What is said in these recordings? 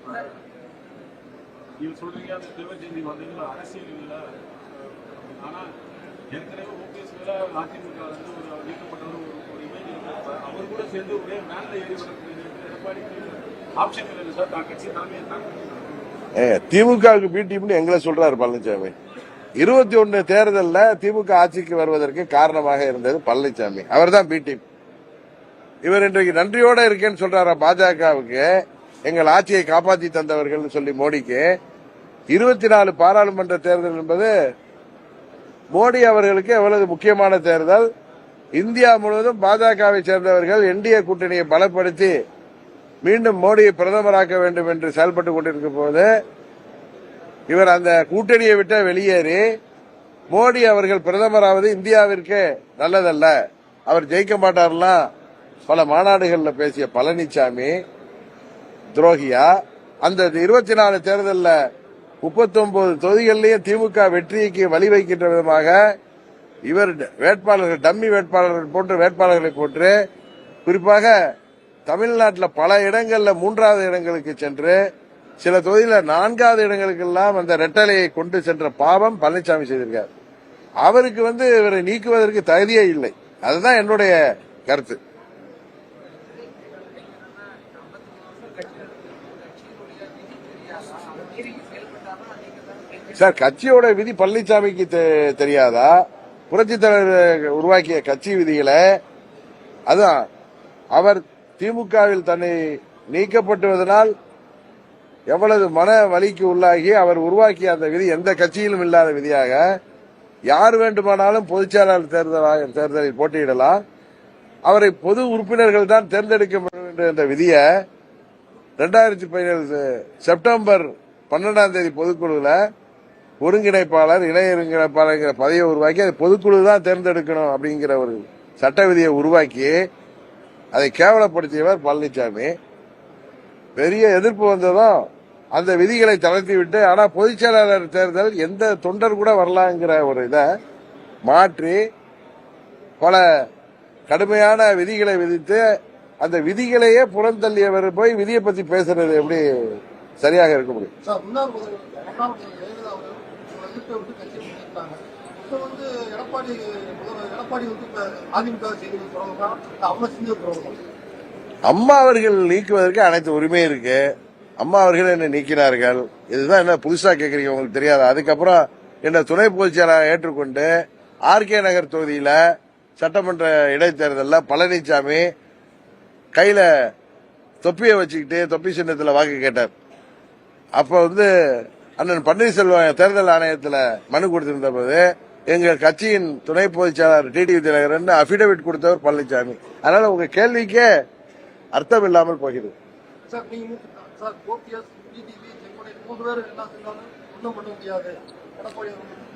நீங்க சொல்றீங்க அந்த திருவச்செந்தி வந்தீங்களா அரசியல் ஆனா ஏற்கனவே ஓபிஎஸ் மேல அதிமுக வந்து ஒரு நீக்கப்பட்டவர் ஒரு இமேஜ் இருக்கு. அவர் கூட சேர்ந்து ஒரே மேல ஏறி வரக்கூடிய எடப்பாடி ஆப்ஷன் இல்லை சார். தான் கட்சி தலைமையை திமுகவுக்கு பி டீம்னு எங்களை சொல்றாரு பழனிசாமி. 21 தேர்தலில் திமுக ஆட்சிக்கு வருவதற்கு காரணமாக இருந்தது பழனிசாமி. அவர் தான் பி டீம். இவர் இன்றைக்கு நன்றியோட இருக்கேன்னு சொல்றாரா பாஜகவுக்கு, எங்கள் ஆட்சியை காப்பாற்றி தந்தவர்கள் சொல்லி மோடிக்கு. 24 பாராளுமன்ற தேர்தல் என்பது மோடி அவர்களுக்கு எவ்வளவு முக்கியமான தேர்தல். இந்தியா முழுவதும் பாஜகவை சேர்ந்தவர்கள் என்டிஏ கூட்டணியை பலப்படுத்தி மீண்டும் மோடியை பிரதமராக்க வேண்டும் என்று செயல்பட்டுக் கொண்டிருக்கும் போது இவர் அந்த கூட்டணியை விட்டு வெளியேறி மோடி அவர்கள் பிரதமராவது இந்தியாவிற்கு நல்லதல்ல, அவர் ஜெயிக்க மாட்டார்லாம் பல மாநாடுகளில் பேசிய பழனிசாமி துரோகியா. அந்த 24 தேர்தலில் 39 தொகுதிகளிலேயே திமுக வெற்றிக்கு வழிவைக்கின்ற விதமாக இவர் வேட்பாளர்கள் டம்மி வேட்பாளர்கள் போன்ற வேட்பாளர்களை போட்டு குறிப்பாக தமிழ்நாட்டில் பல இடங்களில் 3வது இடங்களுக்கு சென்று சில தொகுதியில் 4வது இடங்களுக்கெல்லாம் அந்த ரெட்டலையை கொண்டு சென்ற பாவம் பழனிசாமி செய்திருக்கார். அவருக்கு இவரை நீக்குவதற்கு தகுதியே இல்லை. அதுதான் என்னுடைய கருத்து. சார், கட்சியோட விதி பழனிசாமிக்கு தெரியாதா? புரட்சித் தலைவர் உருவாக்கிய கட்சி விதிகளை, அதான் அவர் திமுகவில் தன்னை நீக்கப்பட்டுவதனால் எவ்வளவு மன வலிக்கு உள்ளாகி அவர் உருவாக்கிய அந்த விதி எந்த கட்சியிலும் இல்லாத விதியாக யார் வேண்டுமானாலும் பொதுச்செயலாளர் தேர்தலில் போட்டியிடலாம், அவரை பொது உறுப்பினர்கள் தான் தேர்ந்தெடுக்க என்ற விதியை 2017 செப்டம்பர் 12ஆம் தேதி பொதுக்குழுவில் ஒருங்கிணைப்பாளர் இணை ஒருங்கிணைப்பாளர் பதவியை உருவாக்கி அதை பொதுக்குழு தான் தேர்ந்தெடுக்கணும் அப்படிங்கிற ஒரு சட்ட விதியை உருவாக்கி அதை கேவலப்படுத்தியவர் பழனிசாமி. பெரிய எதிர்ப்பு வந்ததும் அந்த விதிகளை தளர்த்திவிட்டு, ஆனா பொதுச் செயலாளர் தேர்தல் எந்த தொண்டர் கூட வரலாங்கிற ஒரு இதை மாற்றி பல கடுமையான விதிகளை விதித்து அந்த விதிகளையே புறந்தள்ளியவர் போய் விதியை பத்தி பேசுறது எப்படி சரியாக இருக்க முடியும்? அம்மா அவர்கள் நீக்குவதற்கு அனைத்து உரிமை இருக்கு. அம்மா அவர்கள் என்ன நீக்கினார்கள், இதுதான் என்ன புதுசா கேக்குறீங்க, உங்களுக்கு தெரியாது. அதுக்கப்புறம் என்ன துணை பொதுச் செயலாளர் ஏற்றுக்கொண்டு ஆர்கே நகர் தொகுதியில சட்டமன்ற இடைத்தேர்தலில் பழனிசாமி கையில தொப்பியை வச்சுக்கிட்டு தொப்பி சின்னத்தில் வாக்கு கேட்டார். அப்ப அண்ணன் பன்னீர்செல்வம் தேர்தல் ஆணையத்தில் மனு கொடுத்திருந்த போது எங்கள் கட்சியின் துணை பொதுச் செயலாளர் டிடிவி தினகரன் அபிடவிட் கொடுத்தவர் பழனிசாமி. அதனால உங்க கேள்விக்கே அர்த்தம் இல்லாமல் போகிறது.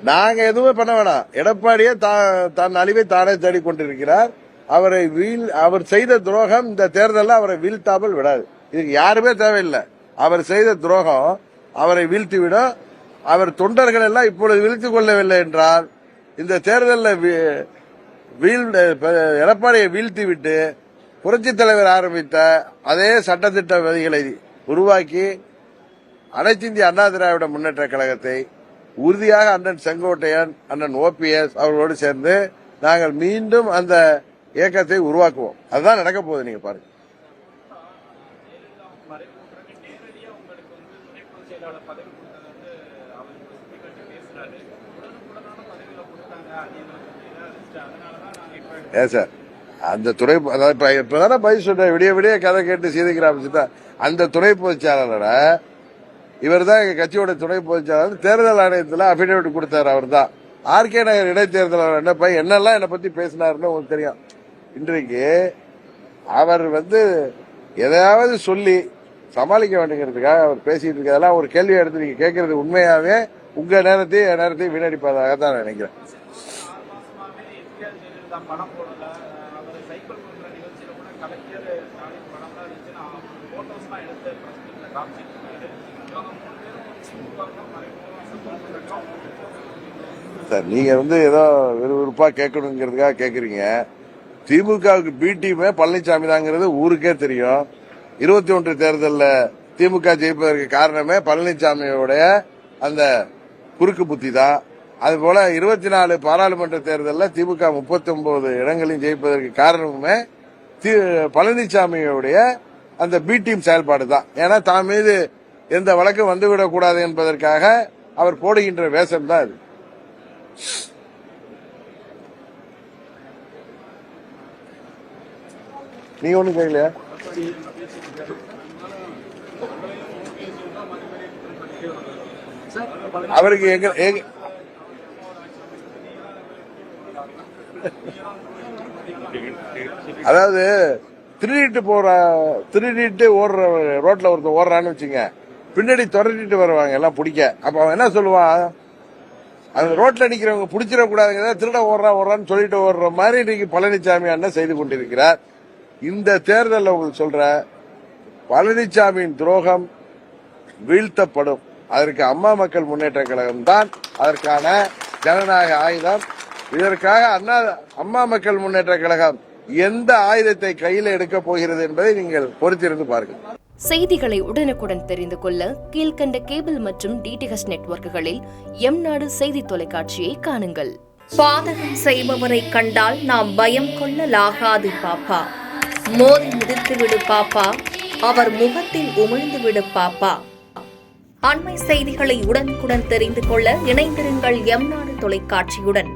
நாங்க எதுவுமே பண்ண வேணாம். எடப்பாடியே தன் அழிவை தானே தேடிக்கொண்டிருக்கிறார். அவர் செய்த துரோகம் இந்த தேர்தலில் அவரை வீழ்த்தாமல் விடாது. இதுக்கு யாருமே தேவையில்லை. அவர் செய்த துரோகம் அவரை வீழ்த்திவிடும். அவர் தொண்டர்கள் எல்லாம் இப்பொழுது வீழ்த்திக் கொள்ளவில்லை என்றால் இந்த தேர்தலில் எடப்பாடியை வீழ்த்திவிட்டு புரட்சித் தலைவர் ஆரம்பித்த அதே சட்டத்திட்ட விதிகளை உருவாக்கி அனைத்து இந்திய அண்ணா திராவிட முன்னேற்ற கழகத்தை உறுதியாக அண்ணன் செங்கோட்டையன், அண்ணன் ஓபிஎஸ் அவர்களோடு சேர்ந்து நாங்கள் மீண்டும் அந்த இயக்கத்தை உருவாக்குவோம். அதுதான் நடக்க போகுது. நீங்க பாருங்க. சார், அந்த துணை இப்பதானே பதில் சொல்ற, விடிய விடிய கதை கேட்டு சீதைக்கு அந்த துணை பொதுச் செயலாளர இவர் தான் எங்க கட்சியோட துணை பொதுச் செயலாளர். தேர்தல் ஆணையத்தில் அபிடவிட் கொடுத்தாரு. அவர் தான் ஆர்கே நகர் இடைத்தேர்தல் என்னெல்லாம் என்னை பத்தி பேசினாருன்னு உங்களுக்கு தெரியும். இன்றைக்கு அவர் எதையாவது சொல்லி சமாளிக்க வேண்டியதுக்காக அவர் பேசிட்டு இருக்கிறதெல்லாம் ஒரு கேள்வி எடுத்து நீங்க கேட்கறது உண்மையாவே உங்க நேரத்தையும் வீணடிப்பதாக தான் நினைக்கிறேன். சார், நீங்க ஏதோ விறுவிறுப்பா கேட்கணுங்கிறதுக்காக கேக்குறீங்க. திமுகவுக்கு பி டீமே பழனிசாமி தாங்கிறது ஊருக்கே தெரியும். 21 தேர்தலில் திமுக ஜெயிப்பதற்கு காரணமே பழனிசாமியோடைய அந்த குறுக்கு புத்தி தான். அதுபோல 24 பாராளுமன்ற தேர்தலில் திமுக 39 இடங்களையும் ஜெயிப்பதற்கு காரணமே பழனிசாமியுடைய அந்த பி டீம் செயல்பாடு தான். ஏன்னா தான் மீது எந்த வழக்கும் வந்துவிடக் கூடாது என்பதற்காக அவர் போடுகின்ற வேஷம் தான் அது. நீங்க ஒண்ணும் கேட்கலையா? அவருக்கு அதாவது திருடிட்டு ஓடுற ரோட்ல ஒருத்தர் ஓடுறான்னு வச்சுங்க, பின்னாடி துரட்டிட்டு வருவாங்க எல்லாம் பிடிக்க. அப்ப அவன் என்ன சொல்லுவான், அந்த ரோட்ல நிக்கிறவங்க பிடிச்சிடக்கூடாதுங்க, திருட ஓடுறான்னு சொல்லிட்டு ஓடுற மாதிரி இன்னைக்கு பழனிசாமி அண்ணன் செய்து கொண்டிருக்கிறார். இந்த தேர்தலில் உங்களுக்கு சொல்ற பழனிசாமியின் துரோகம் வீழ்த்தப்படும். அதற்கு அம்மா மக்கள் முன்னேற்ற கழகம் தான் அதற்கான ஜனநாயக ஆயுதம். இதற்காக அம்மா மக்கள் முன்னேற்ற கழகம் எந்த ஆயுதத்தை கையில் எடுக்க போகிறது என்பதை நீங்கள் பொறுத்திருந்து பாருங்கள். செய்திகளை உடனுக்குடன் தெரிந்து கொள்ள கீழ்கண்ட கேபிள் மற்றும் டிடிஎச் நெட்வொர்க்குகளில் எம்நாடு செய்தி தொலைக்காட்சியை காணுங்கள். பாதகம் செய்பவரை கண்டால் நாம் பயம் கொள்ளலாகாது பாப்பா. மோதி மிதித்துவிடு பாப்பா, அவர் முகத்தில் உமிழ்ந்துவிடு பாப்பா. அண்மை செய்திகளை உடனுக்குடன் தெரிந்து கொள்ள இணைந்திருங்கள் எம்நாடு தொலைக்காட்சியுடன்.